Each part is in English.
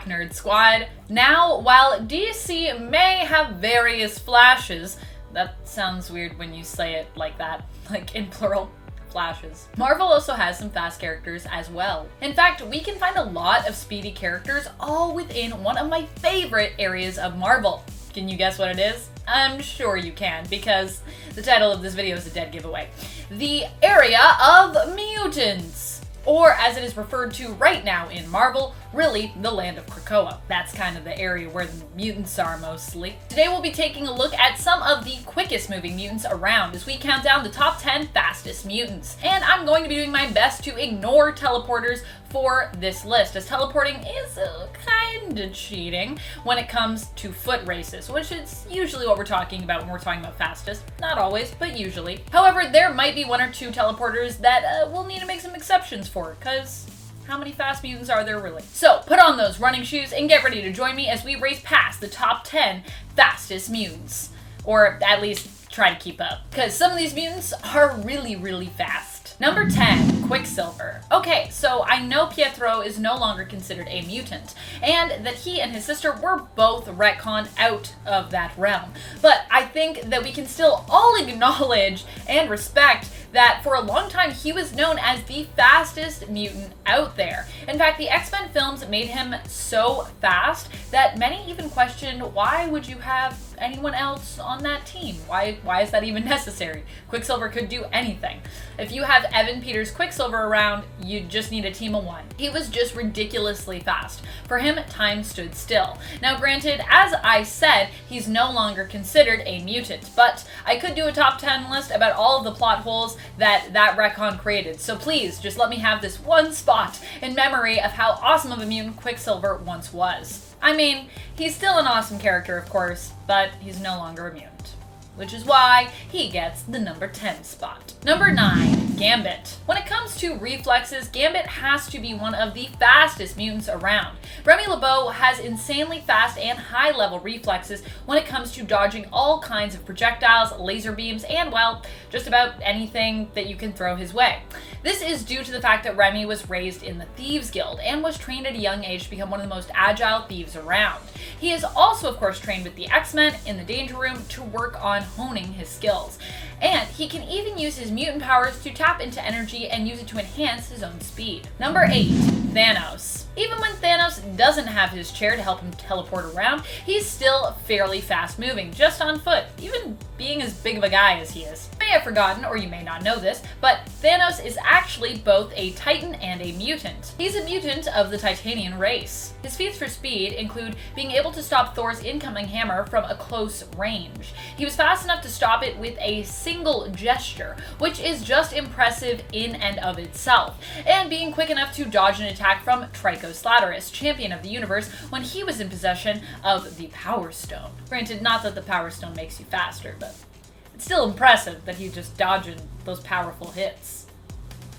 Nerd Squad. Now, while DC may have various flashes, that sounds weird when you say it like that, like in plural, flashes. Marvel also has some fast characters as well. In fact, we can find a lot of speedy characters all within one of my favorite areas of Marvel. Can you guess what it is? I'm sure you can, because the title of this video is a dead giveaway. The area of mutants, or as it is referred to right now in Marvel, really the land of Krakoa. That's kind of the area where the mutants are mostly. Today we'll be taking a look at some of the quickest moving mutants around as we count down the top 10 fastest mutants. And I'm going to be doing my best to ignore teleporters for this list, as teleporting is kinda cheating when it comes to foot races, which is usually what we're talking about when we're talking about fastest. Not always, but usually. However, there might be one or two teleporters that we'll need to make some exceptions for, because how many fast mutants are there really? So put on those running shoes and get ready to join me as we race past the top 10 fastest mutants. Or at least try to keep up, because some of these mutants are really fast. Number 10, Quicksilver. Okay, so I know Pietro is no longer considered a mutant, and that he and his sister were both retconned out of that realm. But I think that we can still all acknowledge and respect that for a long time he was known as the fastest mutant out there. In fact, the X-Men films made him so fast that many even questioned, why would you have anyone else on that team? Why is that even necessary? Quicksilver could do anything. If you have Evan Peters Quicksilver around, you just need a team of one. He was just ridiculously fast. For him, time stood still. Now granted, as I said, he's no longer considered a mutant, but I could do a top 10 list about all of the plot holes that retcon created, so please just let me have this one spot in memory of how awesome of a mutant Quicksilver once was. I mean, he's still an awesome character, of course, but he's no longer a mutant, which is why he gets the number 10 spot. Number 9, Gambit. When it comes to reflexes, Gambit has to be one of the fastest mutants around. Remy LeBeau has insanely fast and high-level reflexes when it comes to dodging all kinds of projectiles, laser beams, and, well, just about anything that you can throw his way. This is due to the fact that Remy was raised in the Thieves Guild and was trained at a young age to become one of the most agile thieves around. He is also, of course, trained with the X-Men in the Danger Room to work on honing his skills. And he can even use his mutant powers to tap into energy and use it to enhance his own speed. Number 8, Thanos. Even when Thanos doesn't have his chair to help him teleport around, he's still fairly fast moving, just on foot, even being as big of a guy as he is. You may have forgotten, or you may not know this, but Thanos is actually both a Titan and a mutant. He's a mutant of the Titanian race. His feats for speed include being able to stop Thor's incoming hammer from a close range. He was fast enough to stop it with a single gesture, which is just impressive in and of itself, and being quick enough to dodge an attack from Slatteris, champion of the universe, when he was in possession of the Power Stone. Granted, not that the Power Stone makes you faster, but it's still impressive that he's just dodging those powerful hits.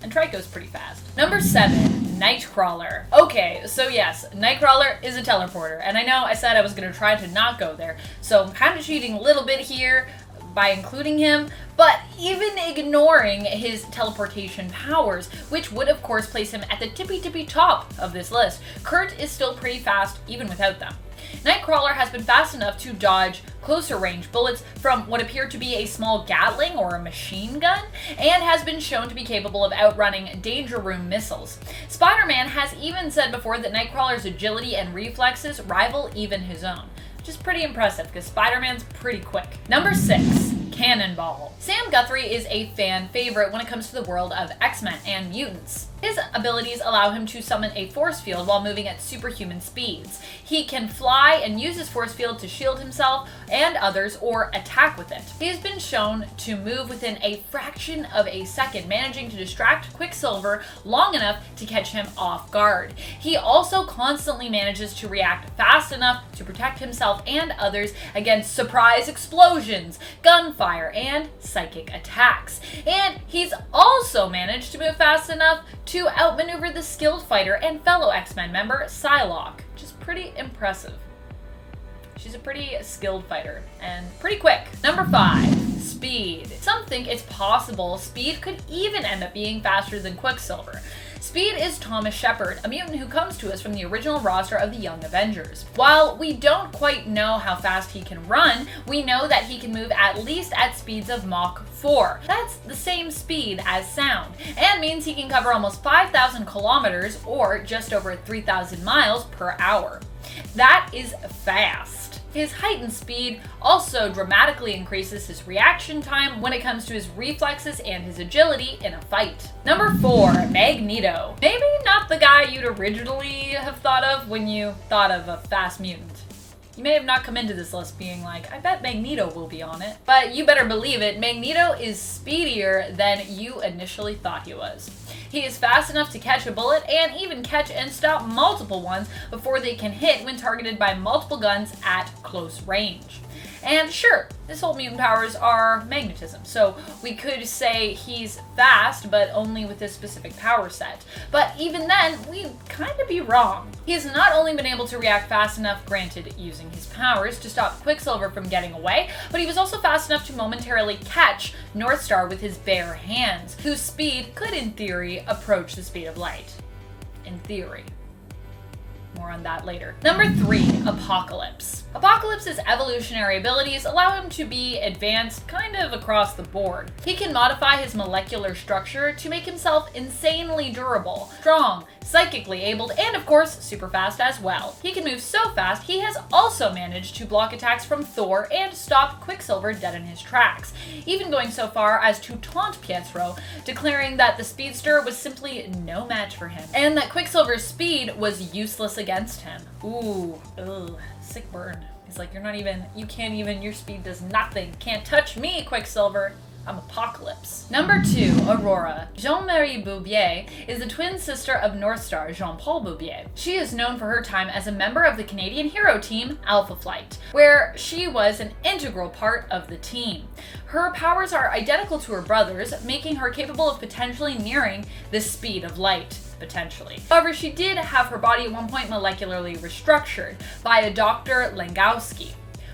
And Trico's pretty fast. Number 7, Nightcrawler. Okay, so yes, Nightcrawler is a teleporter, and I know I said I was going to try to not go there, so I'm kind of cheating a little bit here by including him, but even ignoring his teleportation powers, which would of course place him at the tippy top of this list, Kurt is still pretty fast even without them. Nightcrawler has been fast enough to dodge closer range bullets from what appear to be a small Gatling or a machine gun, and has been shown to be capable of outrunning Danger Room missiles. Spider-Man has even said before that Nightcrawler's agility and reflexes rival even his own, which is pretty impressive because Spider-Man's pretty quick. Number 6, Cannonball. Sam Guthrie is a fan favorite when it comes to the world of X-Men and mutants. His abilities allow him to summon a force field while moving at superhuman speeds. He can fly and use his force field to shield himself and others or attack with it. He has been shown to move within a fraction of a second, managing to distract Quicksilver long enough to catch him off guard. He also constantly manages to react fast enough to protect himself and others against surprise explosions, gunfire, and psychic attacks. And he's also managed to move fast enough to outmaneuver the skilled fighter and fellow X-Men member Psylocke, which is pretty impressive. She's a pretty skilled fighter and pretty quick. Number 5, Speed. Some think it's possible Speed could even end up being faster than Quicksilver. Speed is Thomas Shepard, a mutant who comes to us from the original roster of the Young Avengers. While we don't quite know how fast he can run, we know that he can move at least at speeds of Mach 4. That's the same speed as sound, and means he can cover almost 5,000 kilometers, or just over 3,000 miles per hour. That is fast. His heightened speed also dramatically increases his reaction time when it comes to his reflexes and his agility in a fight. Number 4, Magneto. Maybe not the guy you'd originally have thought of when you thought of a fast mutant. You may have not come into this list being like, I bet Magneto will be on it. But you better believe it, Magneto is speedier than you initially thought he was. He is fast enough to catch a bullet and even catch and stop multiple ones before they can hit when targeted by multiple guns at close range. And sure, his whole mutant powers are magnetism, so we could say he's fast, but only with this specific power set. But even then, we'd kind of be wrong. He has not only been able to react fast enough, granted using his powers, to stop Quicksilver from getting away, but he was also fast enough to momentarily catch NORTHSTAR with his bare hands, whose speed could, in theory, approach the speed of light. In theory. More on that later. Number 3, Apocalypse. Apocalypse's evolutionary abilities allow him to be advanced kind of across the board. He can modify his molecular structure to make himself insanely durable, strong, psychically abled, and of course, super fast as well. He can move so fast, he has also managed to block attacks from Thor and stop Quicksilver dead in his tracks, even going so far as to taunt Pietro, declaring that the speedster was simply no match for him, and that Quicksilver's speed was useless against him. Ooh, ugh, sick burn. He's like, you can't even, your speed does nothing. Can't touch me, Quicksilver. I'm Apocalypse. Number 2, Aurora. Jean-Marie Bouvier is the twin sister of NORTHSTAR, Jean-Paul Bouvier. She is known for her time as a member of the Canadian hero team, Alpha Flight, where she was an integral part of the team. Her powers are identical to her brother's, making her capable of potentially nearing the speed of light. Potentially. However, she did have her body at one point molecularly restructured by a Dr. Langowski,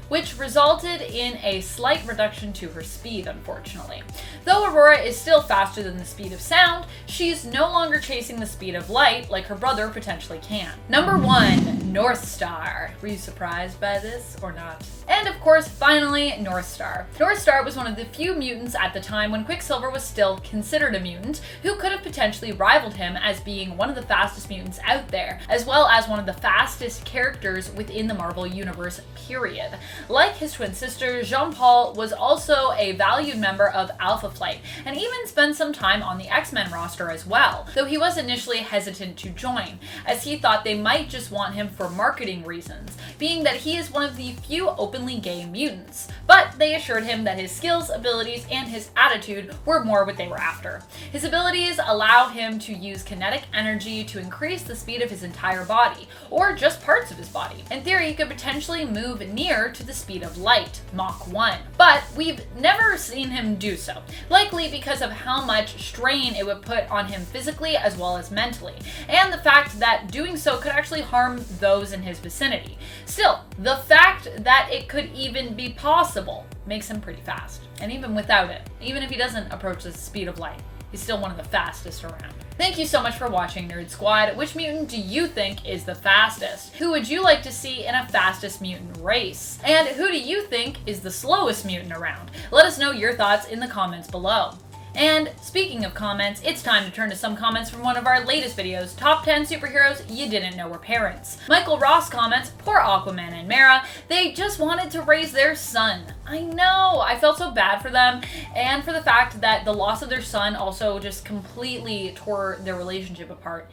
which resulted in a slight reduction to her speed, unfortunately. Though Aurora is still faster than the speed of sound, she's no longer chasing the speed of light like her brother potentially can. Number 1, NORTHSTAR. Were you surprised by this or not? And of course, finally, NORTHSTAR. NORTHSTAR was one of the few mutants at the time when Quicksilver was still considered a mutant, who could have potentially rivaled him as being one of the fastest mutants out there, as well as one of the fastest characters within the Marvel Universe, period. Like his twin sister, Jean-Paul was also a valued member of Alpha Flight, and even spent some time on the X-Men roster as well, though he was initially hesitant to join, as he thought they might just want him for marketing reasons, being that he is one of the few openly gay mutants. But they assured him that his skills, abilities, and his attitude were more what they were after. His abilities allow him to use kinetic energy to increase the speed of his entire body, or just parts of his body. In theory, he could potentially move near to the speed of light, Mach 1, but we've never seen him do so, likely because of how much strain it would put on him physically as well as mentally, and the fact that doing so could actually harm those in his vicinity. Still, the fact that it could even be possible makes him pretty fast, and even without it, even if he doesn't approach the speed of light, he's still one of the fastest around. Thank you so much for watching, Nerd Squad. Which mutant do you think is the fastest? Who would you like to see in a fastest mutant race? And who do you think is the slowest mutant around? Let us know your thoughts in the comments below. And speaking of comments, it's time to turn to some comments from one of our latest videos, Top 10 Superheroes You Didn't Know Were Parents. Michael Ross comments, poor Aquaman and Mara, they just wanted to raise their son. I know, I felt so bad for them, and for the fact that the loss of their son also just completely tore their relationship apart.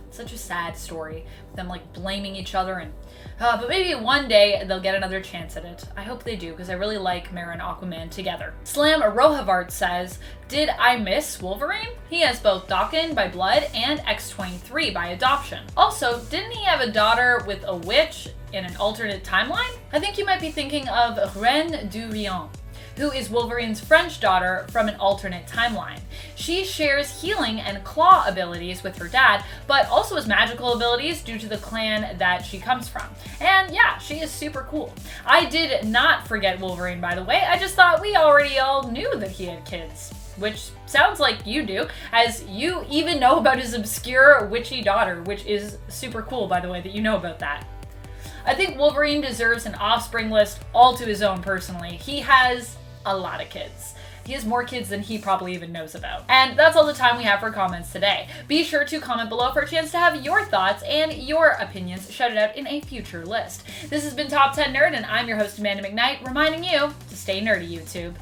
Such a sad story, with them like blaming each other, and but maybe one day they'll get another chance at it. I hope they do, because I really like Mara and Aquaman together. Slam Rohavart says, did I miss Wolverine? He has both Daken by blood and X-23 by adoption. Also, didn't he have a daughter with a witch in an alternate timeline? I think you might be thinking of Reine du Rion, who is Wolverine's French daughter from an alternate timeline. She shares healing and claw abilities with her dad, but also has magical abilities due to the clan that she comes from. And yeah, she is super cool. I did not forget Wolverine, by the way. I just thought we already all knew that he had kids. which sounds like you do, as you even know about his obscure witchy daughter, which is super cool, by the way, that you know about that. I think Wolverine deserves an offspring list all to his own personally. He has a lot of kids. He has more kids than he probably even knows about. And that's all the time we have for comments today. Be sure to comment below for a chance to have your thoughts and your opinions shouted out in a future list. This has been Top 10 Nerd, and I'm your host, Amanda McKnight, reminding you to stay nerdy, YouTube.